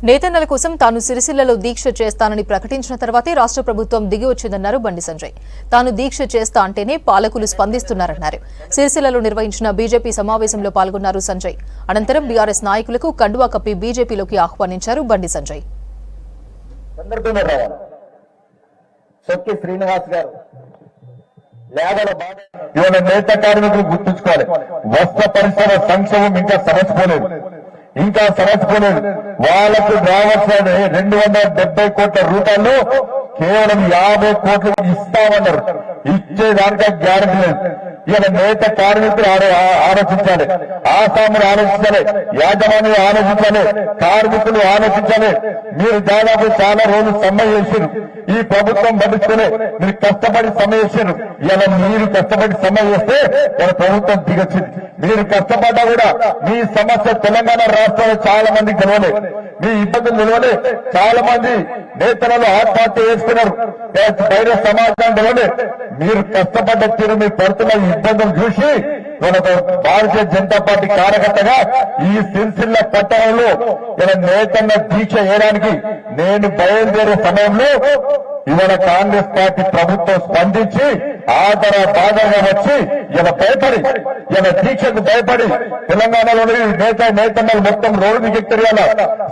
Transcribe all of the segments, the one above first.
నేతన్నల కోసం తాను సిరిసిల్లలో దీక్ష చేస్తానని ప్రకటించిన తర్వాతే రాష్ట్ర ప్రభుత్వం దిగి వచ్చిందన్నారు బండి సంజయ్. తాను దీక్ష చేస్తా అంటేనే పాలకులు స్పందిస్తున్నారన్నారు. సిరిసిల్లలో నిర్వహించిన బీజేపీ సమావేశంలో పాల్గొన్నారు సంజయ్. అనంతరం బీఆర్ఎస్ నాయకులకు కండువా కప్పి బీజేపీలోకి ఆహ్వానించారు బండి సంజయ్. నేత కార్మికులు గుర్తుంచుకోవాలి. వస్త్ర పరిశ్రమ సంక్షేమం ఇంకా సమర్చుకోలేదు. వాళ్ళకు రావాల్సిన 270 కోట్ల రూపాయలు కేవలం 50 కోట్లు ఇస్తామన్నారు. ఇచ్చేదానికి గ్యారెంటీ లేదు. ఇలా నేత కార్మికులు ఆలోచించాలి, ఆసాములు ఆలోచించాలి, యాజమాన్యం ఆలోచించాలి, కార్మికులు ఆలోచించాలి. మీరు దాదాపు చాలా రోజులు సమ్మె చేశారు. ఈ ప్రభుత్వం పట్టించుకునే మీరు కష్టపడి సమ్మె చేశారు. ఇలా మీరు కష్టపడి సమ్మె చేస్తే ఇలా ప్రభుత్వం దిగొచ్చింది. మీరు కష్టపడ్డా కూడా మీ సమస్య తెలంగాణ రాష్ట్రంలో చాలా మంది గెలవలే, మీ ఇబ్బందులు నిలవలే. చాలా మంది నేతలు ఆత్మహత్య చేసుకున్నారు. బయట సమాజం గెలవలే. మీరు కష్టపడ్డ తీరు, మీరు పడుతున్న ఇబ్బందులు చూసి మనకు భారతీయ జనతా పార్టీ కార్యకర్తగా ఈ సిరిసిల్ల పట్టణంలో ఇలా నేతన్న దీక్ష చేయడానికి నేను బయలుదేరే సమయంలో ఇవాళ కాంగ్రెస్ పార్టీ ప్రభుత్వం స్పందించి ఆదర బాధగా వచ్చి ఇలా భయపడి, ఇలా దీక్షకు భయపడి తెలంగాణలోని నేతన్నలు మొత్తం రోడ్డు ఎక్కిరియాల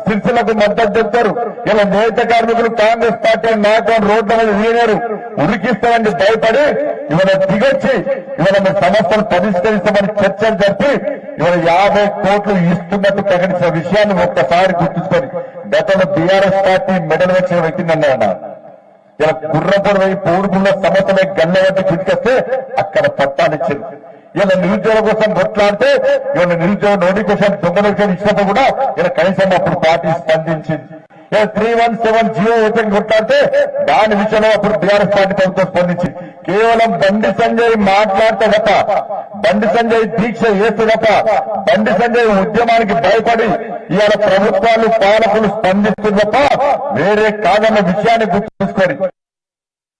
సిరిసిల్లకు మద్దతు చెప్తారు. ఇలా నేత కార్మికులు కాంగ్రెస్ పార్టీ నాయకులు రోడ్ల మీద వీనారు. ఉరికిస్తామని భయపడి ఇవాళ దిగొచ్చి ఇవాళ మీ సమస్యలు పరిష్కరిస్తామని చర్చలు జరిపి ఇవాళ 50 కోట్లు ఇస్తున్నట్టు ప్రకటించిన విషయాన్ని ఒక్కసారి గుర్తుంచుకొని గతంలో బీఆర్ఎస్ పార్టీ మెడల్ వచ్చిన వ్యక్తిని అన్నారన్న. ఇలా గుర్రపూర్ వైపు పూర్వుల సమస్యలే గల్ల వంటి గుర్తిస్తే అక్కడ పట్టాలిచ్చింది. ఇలా నిరుద్యోగం కోసం కొట్లాడితే ఇవాళ నిరుద్యోగ నోటిఫికేషన్ దొంగ ఇచ్చినప్పుడు కూడా ఇలా కనీసం అప్పుడు పార్టీ స్పందించింది. 317 జియో ఓపెన్ కొట్లాడితే దాని విషయంలో అప్పుడు బీఆర్ఎస్ పార్టీ ప్రభుత్వం స్పందించింది. కేవలం బండి సంజయ్ మాట్లాడితే తప్ప, బండి సంజయ్ దీక్ష చేస్తే తప్ప, బండి సంజయ్ ఉద్యమానికి భయపడి ఇవాళ ప్రభుత్వాలు పాలకులు స్పందిస్తుంది తప్ప వేరే కాదన్న విషయాన్ని గుర్తుంచుకోండి.